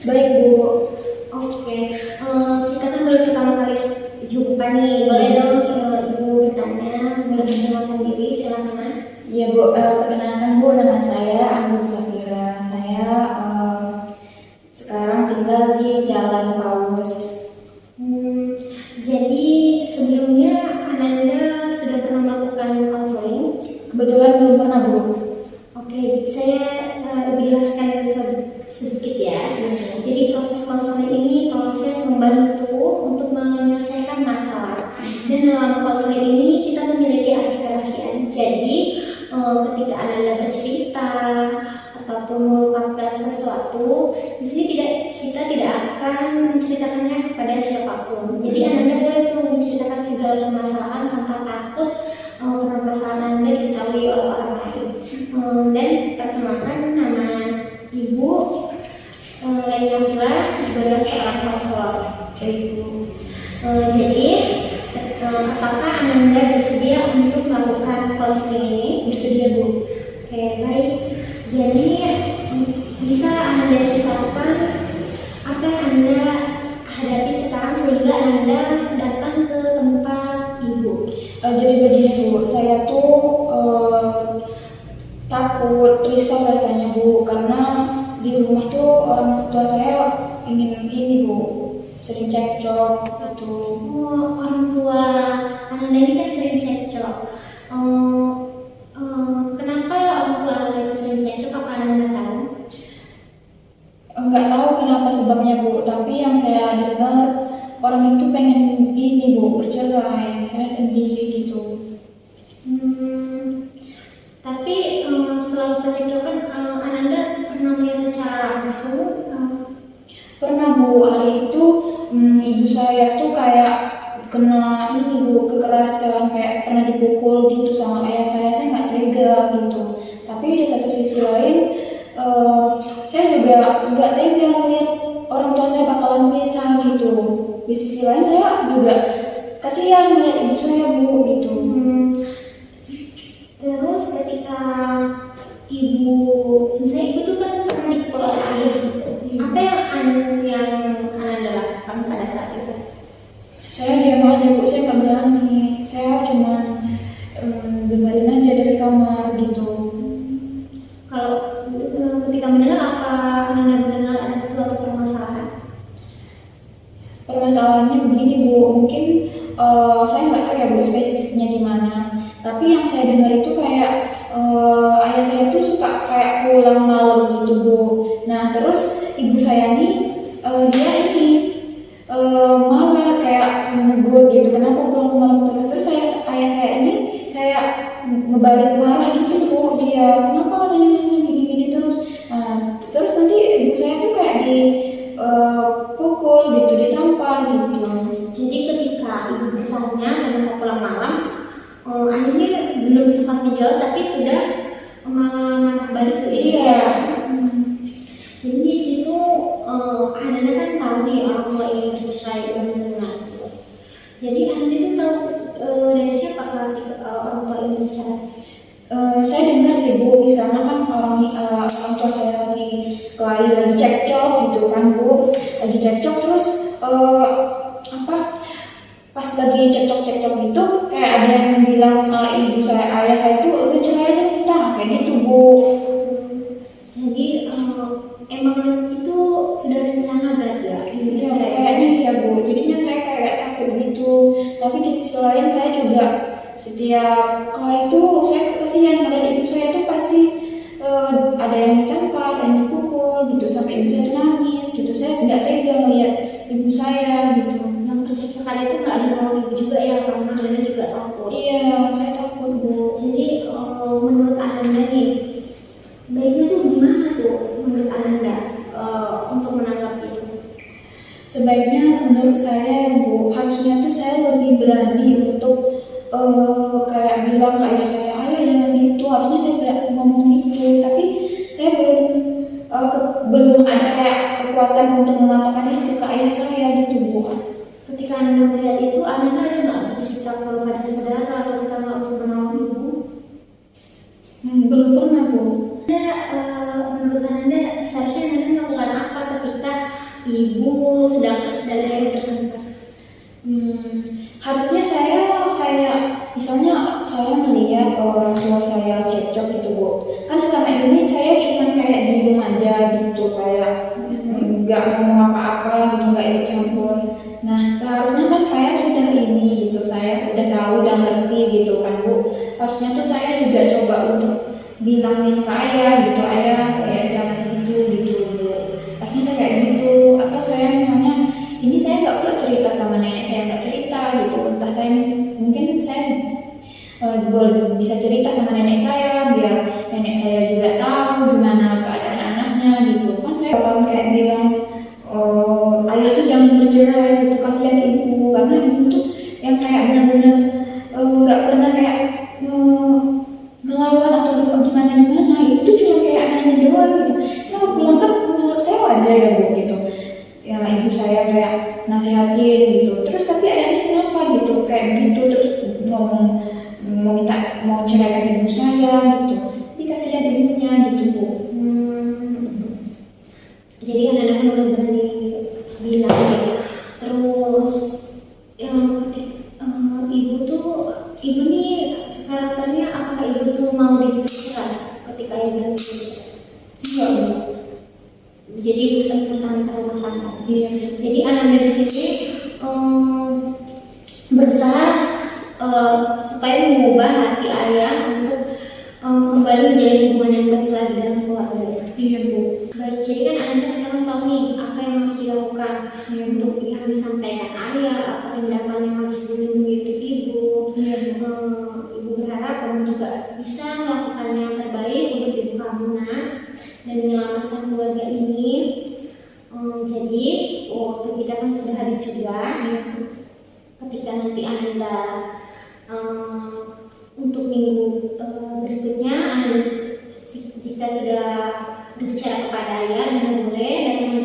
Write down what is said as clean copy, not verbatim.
Baik Bu. Oke, kita kan baru pertama kali jumpa nih. Boleh dong Ibu bertanya, boleh perkenalkan diri, silakan. Iya Bu, perkenalkan Bu, nama saya Anggun Safira. Saya sekarang tinggal di Jalan Paus. Jadi sebelumnya Ananda sudah pernah melakukan konseling? Kebetulan belum pernah Bu. Oke, saya jelaskan sedikit ya. Jadi proses konseling ini proses membantu untuk menyelesaikan masalah. Dan dalam konseling ini kita memiliki asas kerahasiaan. Jadi ketika Ananda bercerita ataupun mengungkapkan sesuatu, di sini kita tidak akan menceritakannya kepada siapapun. Jadi Ananda boleh tuh menceritakan segala permasalahan tanpa takut permasalahan Anda diketahui oleh orang lain. Dan perkenalkan, nama Ibu Laila Villa, adalah seorang konselor. Jadi apakah Ananda bersedia untuk melakukan konseling ini? Bersedia Bu. Oke, baik. Jadi bisa Anda ceritakan apa yang Anda hadapi sekarang sehingga Anda datang ke tempat Ibu? Jadi begini Bu, saya tuh takut risau rasanya Bu, karena di rumah tuh orang tua saya ingin ini Bu, sering cekcok gitu. Oh, orang tua Ananda ini kan sering cekcok. Kenapa orang tua Anda itu sering cekcok? Apa Anda tahu? Enggak tahu kenapa sebabnya Bu, tapi yang saya dengar orang itu pengen ini Bu, bercerai. Saya sedih gitu. Tapi selama percekcokan Ananda pernah melihat secara langsung? Pernah Bu, hari itu ibu saya tuh kayak kena ini Bu, kekerasan, kayak pernah dipukul gitu sama ayah saya nggak tega gitu. Tapi di satu sisi lain saya juga nggak tega melihat orang tua saya bakalan pisah gitu. Di sisi lain saya juga kasihan melihat ibu saya Bu gitu. Terus ketika ibu, sebenarnya ibu tuh kan pernah dipukul oleh ayah gitu. Apa yang Ananda lakukan pada saat itu? Saya diam aja Bu, saya nggak berani. Saya cuma dengerin aja dari kamar gitu. Kalau ketika mendengar, apa Ananda mendengar ada suatu permasalahan? Permasalahannya begini Bu, mungkin saya nggak tahu ya Bu spesifiknya gimana. Tapi yang saya dengar itu kayak ayah saya tuh suka kayak pulang malam gitu Bu. Nah terus ibu saya nih dia ini marah kayak menegur gitu, kenapa pulang malam terus ayah saya ini kayak ngebalik marah gitu Bu, dia kenapa nanya-nanya gini-gini terus. Nah terus nanti ibu saya tuh kayak pukul gitu, ditampar gitu. Jadi ketika ibu bertanya kenapa pulang malam, ayahnya belum sempat menjawab tapi sudah marah balik ke ibu. Iya. Jadi di situ Anda kan tahu nih orang tua ingin bercerai dan mendengar. Jadi Anda itu tahu dari siapa ketika orang tua ingin bercerai? Saya dengar sih Bu, di sana kan orang tua saya lagi kelahi, lagi cekcok gitu kan Bu, lagi cekcok terus pas lagi cekcok gitu kayak ada yang bilang ayah saya tuh udah cerai aja kita, kayak gitu Bu. Jadi emang itu sudah rencana berarti ya? Ya kayaknya ya Bu, jadinya saya kayak takut gitu. Tapi di sisi lain saya juga setiap kali itu saya kasihan ngeliat ibu saya tuh pasti ada yang ditampar dan dipukul gitu sampai ibu saya tuh nangis gitu. Saya nggak tega ngeliat ibu saya gitu. Yang percakapan itu nggak ada mau ibu juga ya, karena Anda juga takut. Iya, saya takut Bu. Jadi menurut Anda nih, baiknya tuh gimana tuh menurut Anda untuk menanggapi itu? Sebaiknya menurut saya Bu, harusnya tuh saya lebih berani untuk kayak bilang ke ayah saya, ayah jangan gitu, harusnya saya tidak ngomong gitu. Tapi saya belum ada kayak kekuatan untuk mengatakan itu ke ayah saya gitu Bu. Ketika Anda melihat itu, Anda ada nggak bercerita kepada saudara atau tetangga untuk menolong ibu? Belum pernah Bu. Menurut Anda seharusnya Anda melakukan apa ketika ibu, sedangkan sudah ada yang tertentu? Harusnya saya kayak misalnya saya ngelihat orang tua saya cekcok gitu Bu, kan selama ini saya cuma kayak diem aja gitu, kayak nggak ngomong apa-apa gitu, nggak ikut campur. Nah seharusnya kan saya sudah ini gitu, saya udah tahu, udah ngerti gitu kan Bu, harusnya tuh saya juga coba untuk bilangin ke ayah gitu, ayah kayak jangan gitu Bu, harusnya kayak gitu. Atau saya misalnya ini saya nggak pernah cerita sama nenek, saya nggak cerita gitu, entah saya mungkin saya bisa cerita sama nenek saya biar nenek saya juga tahu gimana keadaan anaknya gitu kan. Saya bakalan kayak bilang ayah tuh jangan bercerai gitu, kasihan ibu, karena ibu tuh yang kayak benar-benar nggak pernah kayak ngelawan atau gimana gimana, itu cuma kayak nanya doang gitu. Kenapa pulang, kan menurut saya wajar ya Bu gitu ya, ibu saya kayak nasehatin gitu, terus tapi ayahnya kenapa gitu kayak begitu, terus ngomong mau ceraikan ibu saya gitu, dikasihan ibunya gitu Bu. Jadi anak-anak benar-benar bilang ya. Terus ibu nih karakternya apa, ibu tuh mau dipisah ketika ibu bilang gitu? Enggak Bu. Jadi tentang rumah tangga. Iya. Jadi anak-anak di sini berusaha supaya mengubah hati ayah untuk kembali menjadi hubungan yang baik lagi dalam keluarga. Iya Bu. Baik, jadi kan anda sekarang tahu nih apa yang harus dilakukan untuk yang disampaikan ayah, apa tindakan yang harus dilindungi untuk ibu. Iya Bu. Ibu berharap kamu juga bisa melakukan yang terbaik untuk ibu kamu nak, dan menyelamatkan keluarga ini. Jadi waktu kita kan sudah habis juga. Ketika nanti anda untuk minggu berikutnya, anda jika sudah berbicara kepada ayah dan boleh datang